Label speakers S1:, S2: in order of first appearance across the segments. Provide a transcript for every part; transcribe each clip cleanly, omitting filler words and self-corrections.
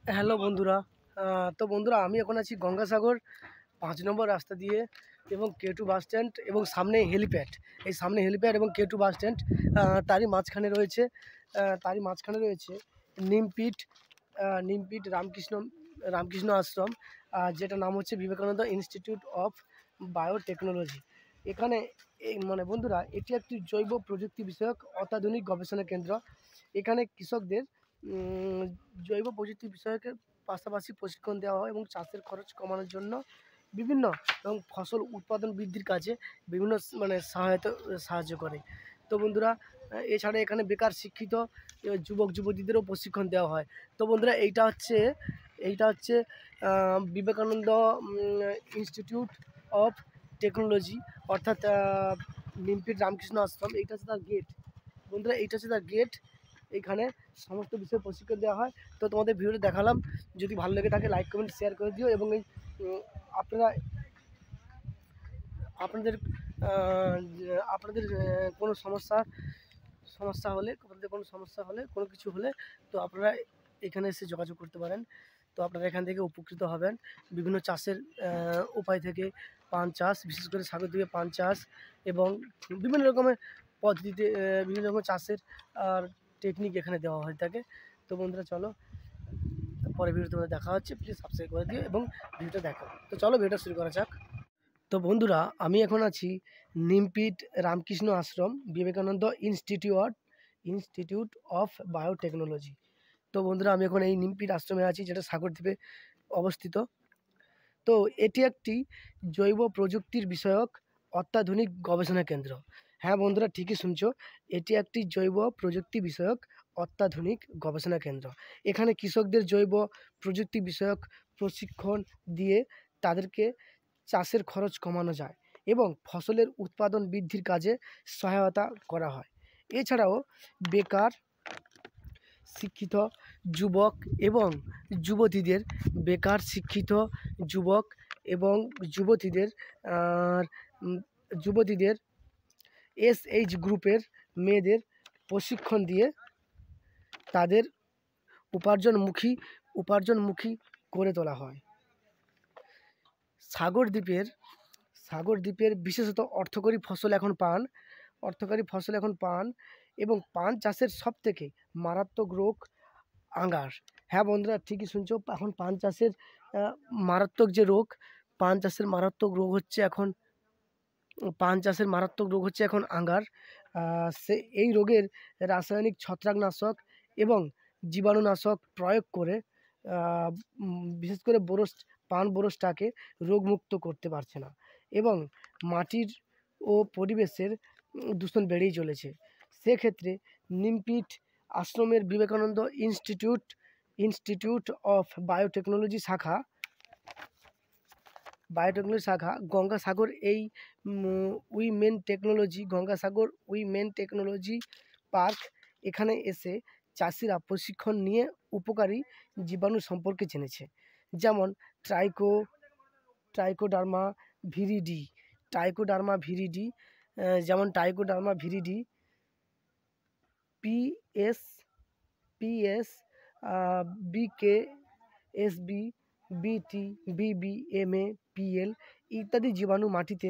S1: Hello বন্ধুরা। তো বন্ধুরা আমি এখন আছি গঙ্গাসাগর ৫ নম্বর রাস্তা দিয়ে এবং K2 বাস স্ট্যান্ড এবং সামনে হেলিপ্যাড। এই সামনে হেলিপ্যাড এবং K2 বাস স্ট্যান্ড, তারই মাঝখানে রয়েছে নিমপিট নিমপিট রামকৃষ্ণ আশ্রম, যেটার নাম হচ্ছে বিবেকানন্দ ইনস্টিটিউট অফ বায়োটেকনোলজি। এখানে বন্ধুরা, এটি একটি জৈব প্রযুক্তি বিষয়ক অত্যাধুনিক গবেষণা কেন্দ্র। এখানে কৃষকদের জৈব প্রযুক্তি বিষয়কের পাশাপাশি প্রশিক্ষণ দেওয়া হয় এবং চাষের খরচ কমানোর জন্য বিভিন্ন এবং ফসল উৎপাদন বৃদ্ধির কাজে বিভিন্ন সাহায্য করে। তো বন্ধুরা, এছাড়া এখানে বেকার শিক্ষিত যুবক যুবতীদেরও প্রশিক্ষণ দেওয়া হয়। তো বন্ধুরা, এইটা হচ্ছে বিবেকানন্দ ইনস্টিটিউট অফ টেকনোলজি, অর্থাৎ নিমপিট রামকৃষ্ণ আশ্রম। এইটা হচ্ছে তার গেট। বন্ধুরা, এইটা হচ্ছে তার গেট। এইখানে সমস্ত বিষয়ে প্রশিক্ষণ দেওয়া হয়। তো তোমাদের ভিডিওটা দেখালাম। যদি ভালো লেগে থাকে লাইক কমেন্ট শেয়ার করে দিও এবং আপনারা আপনাদের আপনাদের কোনো সমস্যা হলে কোনো কিছু হলে তো আপনারা এখানে এসে যোগাযোগ করতে পারেন। তো আপনারা এখান থেকে উপকৃত হবেন বিভিন্ন চাষের উপায় থেকে। পান চাষ, বিশেষ করে সাগরদ্বীপে পান চাষ এবং বিভিন্ন রকমের পদ্ধতিতে বিভিন্ন রকম চাষের আর টেকনিক এখানে দেওয়া হয়ে থাকে। তো বন্ধুরা, চলো পরের ভিডিও তোমাদের দেখা হচ্ছে। প্লিজ সাবস্ক্রাইব করে দিও এবং ভিডিওটা দেখো। তো চলো ভিডিওটা শুরু করা যাক। তো বন্ধুরা, আমি এখন আছি নিমপিট রামকৃষ্ণ আশ্রম বিবেকানন্দ ইনস্টিটিউট অফ বায়োটেকনোলজি। তো বন্ধুরা, আমি এখন এই নিমপিট আশ্রমে আছি, যেটা সাগরদ্বীপে অবস্থিত। তো এটি একটি জৈব প্রযুক্তির বিষয়ক অত্যাধুনিক গবেষণা কেন্দ্র। হ্যাঁ বন্ধুরা, ঠিকই শুনছো, এটি একটি জৈব প্রযুক্তি বিষয়ক অত্যাধুনিক গবেষণা কেন্দ্র। এখানে কৃষকদের জৈব প্রযুক্তি বিষয়ক প্রশিক্ষণ দিয়ে তাদেরকে চাষের খরচ কমানো যায় এবং ফসলের উৎপাদন বৃদ্ধির কাজে সহায়তা করা হয়। এছাড়াও বেকার শিক্ষিত যুবক এবং যুবতীদের বেকার শিক্ষিত যুবক এবং যুবতীদের আর যুবতীদের SH গ্রুপের মেয়েদের প্রশিক্ষণ দিয়ে তাদের উপার্জনমুখী করে তোলা হয়। সাগরদ্বীপের বিশেষত অর্থকরী ফসল এখন পান এবং পান চাষের সবথেকে মারাত্মক রোগ আঙ্গার। হ্যাঁ বন্ধুরা, ঠিকই শুনছো, এখন পান চাষের মারাত্মক যে রোগ, পান চাষের মারাত্মক রোগ হচ্ছে এখন আঙ্গার। এই রোগের রাসায়নিক ছত্রাকনাশক এবং জীবাণুনাশক প্রয়োগ করে বিশেষ করে পান বোরসটাকে রোগমুক্ত করতে পারছে না এবং মাটির ও পরিবেশের দূষণ বেড়েই চলেছে। সেক্ষেত্রে নিমপিট আশ্রমের বিবেকানন্দ ইনস্টিটিউট অফ বায়োটেকনোলজি শাখা গঙ্গাসাগর উইমেন টেকনোলজি পার্ক, এখানে এসে চাষিরা প্রশিক্ষণ নিয়ে উপকারী জীবাণু সম্পর্কে জেনেছে, যেমন Trichoderma viride Trichoderma viride PS PS BKSB BT BBMA PL ইত্যাদি জীবাণু মাটিতে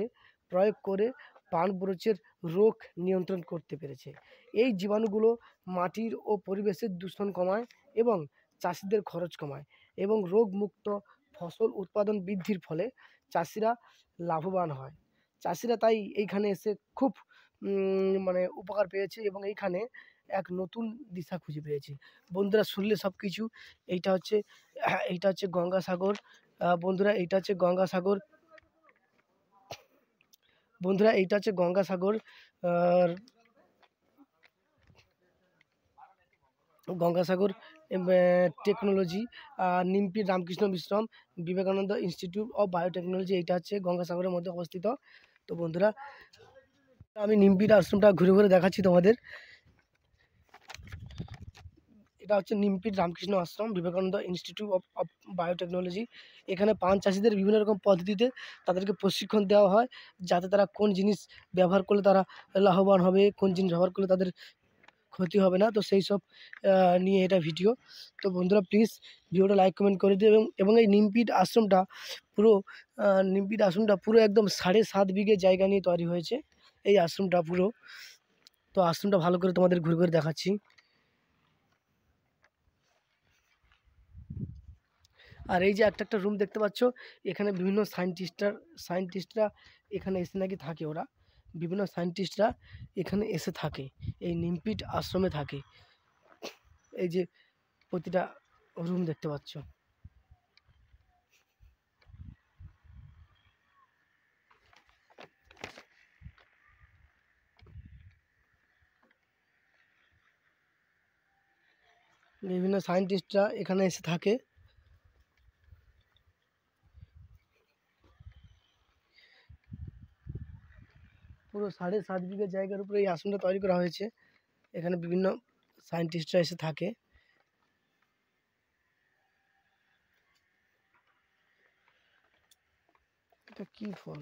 S1: প্রয়োগ করে পান বোরচের রোগ নিয়ন্ত্রণ করতে পেরেছে। এই জীবাণুগুলো মাটির ও পরিবেশের দূষণ কমায় এবং চাষিদের খরচ কমায় এবং রোগমুক্ত ফসল উৎপাদন বৃদ্ধির ফলে চাষিরা লাভবান হয়। চাষিরা তাই এইখানে এসে খুব উপকার পেয়েছে এবং এইখানে এক নতুন দিশা খুঁজে পেয়েছে। বন্ধুরা, শুনলে সব কিছু। এইটা হচ্ছে গঙ্গাসাগর। বন্ধুরা, এইটা হচ্ছে গঙ্গাসাগর আর গঙ্গাসাগর টেকনোলজি, নিমপিট রামকৃষ্ণ মিশ্রম বিবেকানন্দ ইনস্টিটিউট অফ বায়োটেকনোলজি, এইটা হচ্ছে গঙ্গাসাগরের মধ্যে অবস্থিত। তো বন্ধুরা, আমি নিমপিট আশ্রমটা ঘুরে ঘুরে দেখাচ্ছি তোমাদের। এটা হচ্ছে নিমপিট রামকৃষ্ণ আশ্রম বিবেকানন্দ ইনস্টিটিউট অফ বায়োটেকনোলজি। এখানে পান চাষিদের বিভিন্ন রকম পদ্ধতিতে তাদেরকে প্রশিক্ষণ দেওয়া হয়, যাতে তারা কোন জিনিস ব্যবহার করলে তারা লাভবান হবে, কোন জিনিস ব্যবহার করলে তাদের ক্ষতি হবে না। তো সেই সব নিয়ে এটা ভিডিও। তো বন্ধুরা প্লিজ ভিডিওটা লাইক কমেন্ট করে দিও এবং এই নিমপিট আশ্রমটা পুরো পুরো একদম 7.5 বিঘে জায়গা নিয়ে তৈরি হয়েছে এই আশ্রমটা পুরো। তো আশ্রমটা ভালো করে তোমাদের ঘুরে ঘুরে দেখাচ্ছি। আর এই যে একটা রুম দেখতে পাচ্ছ, এখানে বিভিন্ন সায়েন্টিস্টরা এখানে এসে নাকি থাকে। ওরা বিভিন্ন সায়েন্টিস্টরা এখানে এসে থাকে, এই নিমপিট আশ্রমে থাকে। এই যে প্রতিটা রুম দেখতে পাচ্ছ। বিভিন্ন সায়েন্টিস্টরা এখানে এসে থাকে। পুরো 7.5 বিঘে জায়গার উপরে এই আশ্রমটা তৈরি করা হয়েছে। এখানে বিভিন্ন সায়েন্টিস্টরা এসে থাকে। এটা কি ফল?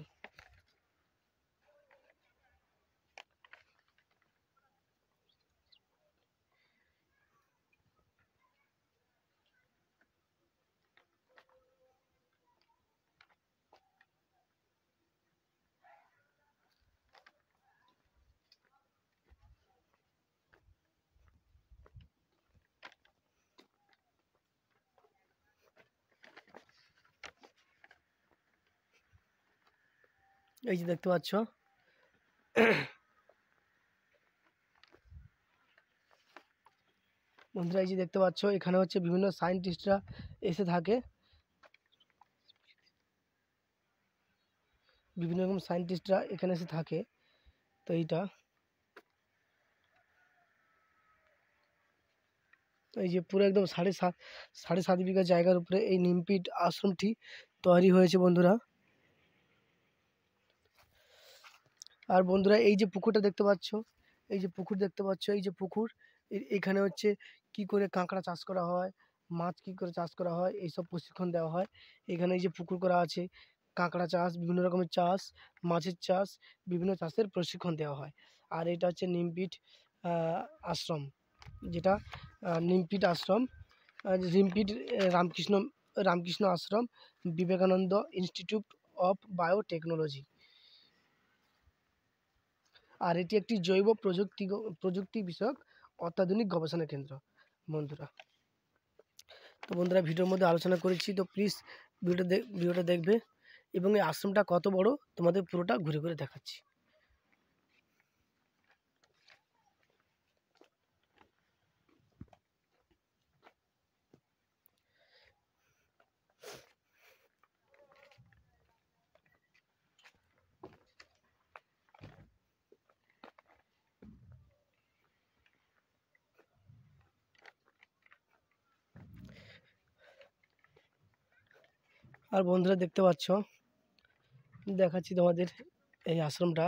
S1: এই যে দেখতে পাচ্ছ। বন্ধুরা এই যে দেখতে পাচ্ছ, এখানে হচ্ছে বিভিন্ন সায়েন্টিস্টরা এসে থাকে। বিভিন্ন রকম সায়েন্টিস্টরা এখানে এসে থাকে। তো এইটা এই যে পুরো একদম 7.5 বিঘা জায়গার উপরে এই নিমপিট আশ্রমটি তৈরি হয়েছে বন্ধুরা। আর বন্ধুরা এই যে পুকুরটা দেখতে পাচ্ছ, এই যে পুকুর দেখতে পাচ্ছ, এই যে পুকুর, এখানে হচ্ছে কি করে কাঁকড়া চাষ করা হয়, মাছ কি করে চাষ করা হয়, এইসব প্রশিক্ষণ দেওয়া হয়। এখানে এই যে পুকুর করা আছে, কাঁকড়া চাষ, বিভিন্ন রকমের চাষ, মাছের চাষ, বিভিন্ন চাষের প্রশিক্ষণ দেওয়া হয়। আর এটা হচ্ছে নিমপিট আশ্রম, যেটা নিমপিট আশ্রম, নিমপিট রামকৃষ্ণ রামকৃষ্ণ আশ্রম, বিবেকানন্দ ইনস্টিটিউট অফ বায়োটেকনোলজি। আর এটি একটি জৈব প্রযুক্তি বিষয়ক অত্যাধুনিক গবেষণা কেন্দ্র বন্ধুরা। তো বন্ধুরা ভিডিওর মধ্যে আলোচনা করেছি, তো প্লিজ ভিডিওটা দেখবে এবং এই আশ্রমটা কত বড় তোমাদের পুরোটা ঘুরে ঘুরে দেখাচ্ছি। আর বন্ধুরা দেখতে পাচ্ছ, দেখাচ্ছি তোমাদের এই আশ্রমটা।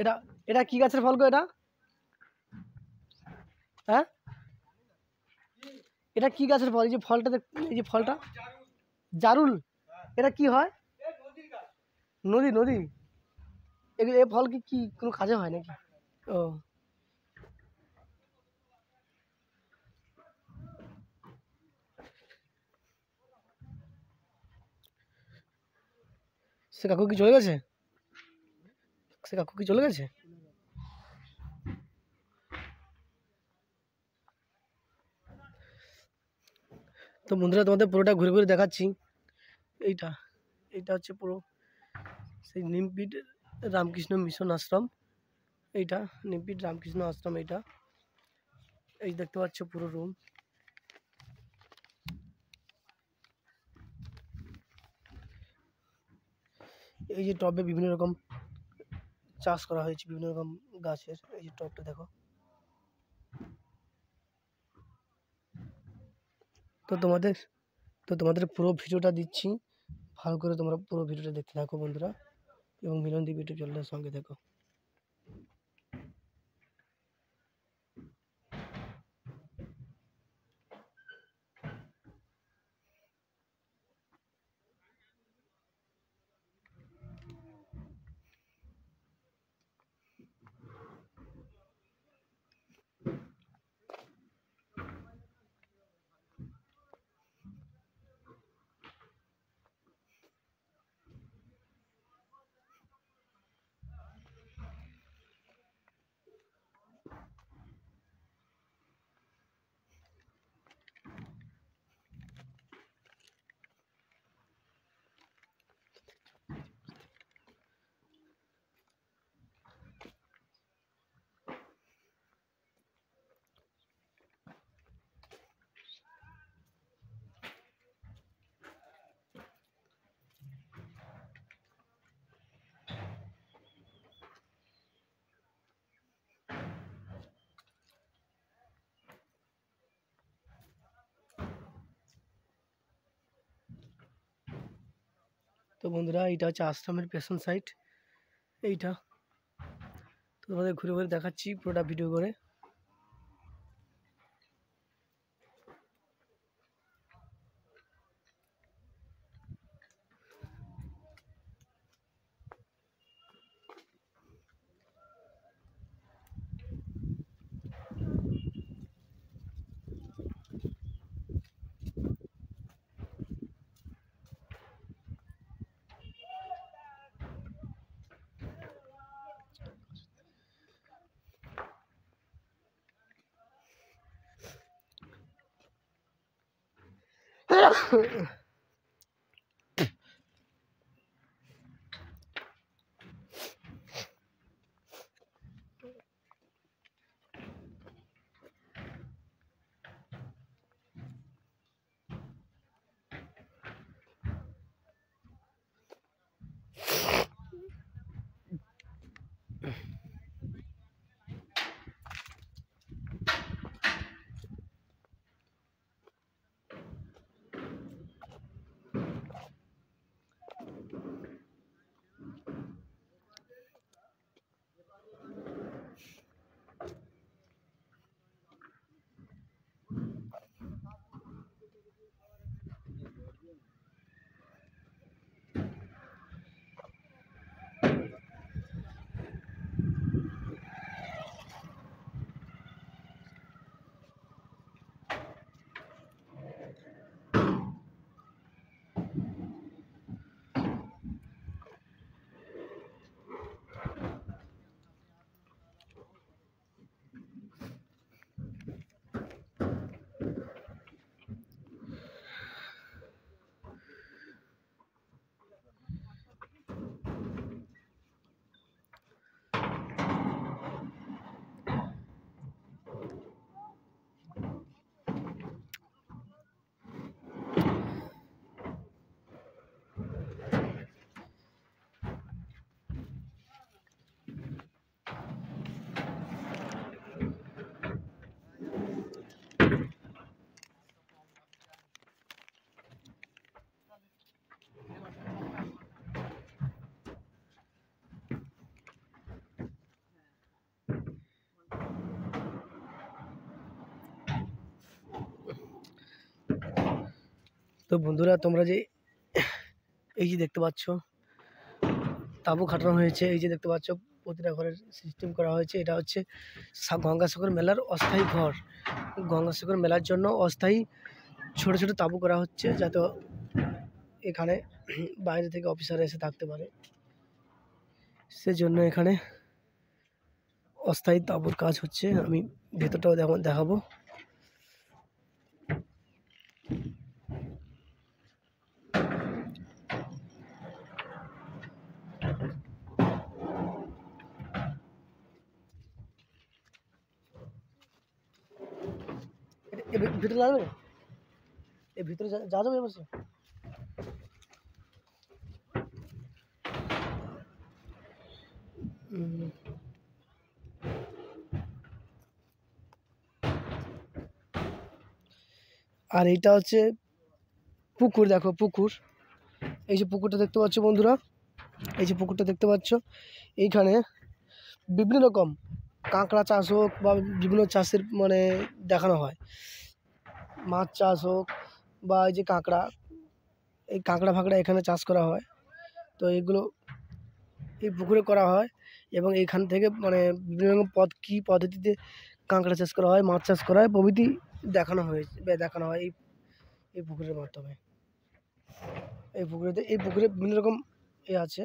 S1: এটা এটা কি গাছের ফল গো এটা? হ্যাঁ, এটা কি গাছের ফল? এই যে ফলটা এই যে ফলটা জারুল। এটা কি হয়? নদী নদী। এ ফল কি কি কোনো কাজে হয় নাকি? ও, সে কাকু কি চলে গেছে? সে কাকু কি চলে গেছে? তো বন্ধুরা তোমাদের পুরোটা ঘুরে ঘুরে দেখাচ্ছি। এইটা এইটা হচ্ছে পুরো সেই নিমপিট রামকৃষ্ণ মিশন আশ্রম। এইটা নিমপিট রামকৃষ্ণ আশ্রম। এইটা এই যে দেখতে পাচ্ছ পুরো রুম। এই যে টবে বিভিন্ন রকম চাষ করা হয়েছে, বিভিন্ন রকম গাছের। এই যে টবটা দেখো। তো তোমাদের পুরো ভিডিওটা দিচ্ছি, ভালো করে তোমরা পুরো ভিডিওটা দেখতে থাকো বন্ধুরা, এবং মিলনদীপ ইউটিউব চ্যানেলের সঙ্গে দেখো। তো বন্ধুরা, এইটা হচ্ছে আশ্রমের পেছন সাইড। এইটা তো তোমাদের ঘুরে ঘুরে দেখাচ্ছি পুরোটা ভিডিও করে। তো বন্ধুরা, তোমরা যে এই যে দেখতে পাচ্ছ তাঁবু খাটানো হয়েছে, এই যে দেখতে পাচ্ছ প্রতিটা ঘরের সিস্টেম করা হয়েছে। এটা হচ্ছে গঙ্গাসাগর মেলার অস্থায়ী ঘর। গঙ্গাসাগর মেলার জন্য অস্থায়ী ছোট ছোট তাঁবু করা হচ্ছে, যাতে এখানে বাইরে থেকে অফিসার এসে থাকতে পারে। সেজন্য এখানে অস্থায়ী তাঁবুর কাজ হচ্ছে। আমি ভেতরটাও দেখাবো। ভিতরে যাবে, এই ভিতরে যা যাবে বসে। আর এইটা হচ্ছে পুকুর, দেখো পুকুর, এই যে পুকুরটা দেখতে পাচ্ছ বন্ধুরা, এই যে পুকুরটা দেখতে পাচ্ছ, এইখানে বিভিন্ন রকম কাঁকড়া চাষ হোক বা বিভিন্ন চাষের মানে দেখানো হয়, মাছ চাষ হোক বা এই যে কাঁকড়া, এই কাঁকড়া ফাঁকড়া এখানে চাষ করা হয়। তো এগুলো এই পুকুরে করা হয় এবং এইখান থেকে মানে বিভিন্ন রকম কী পদ্ধতিতে কাঁকড়া চাষ করা হয়, মাছ চাষ করা হয় প্রভৃতি দেখানো হয় এই পুকুরের মাধ্যমে। এই পুকুরে বিভিন্ন রকম আছে,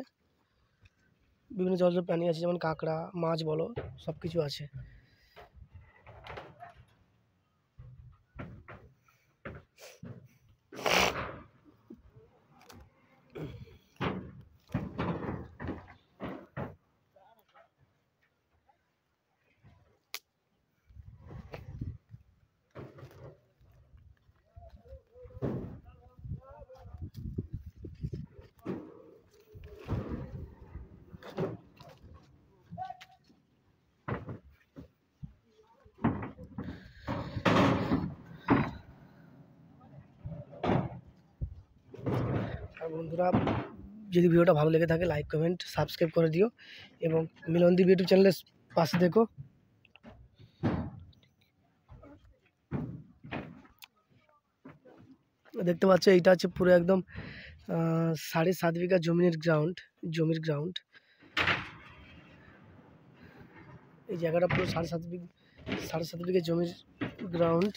S1: বিভিন্ন জলজ প্রাণী আছে, যেমন কাঁকড়া, মাছ বলো, সব কিছু আছে। আর বন্ধুরা, যদি ভিডিওটা ভালো লেগে থাকে লাইক কমেন্ট সাবস্ক্রাইব করে দিও এবং মিলনদীপ ইউটিউব চ্যানেলের পাশে দেখো। দেখতে পাচ্ছ এইটা হচ্ছে পুরো একদম 7.5 বিঘা জমির গ্রাউন্ড। এই জায়গাটা পুরো 7.5 বিঘা জমির গ্রাউন্ড।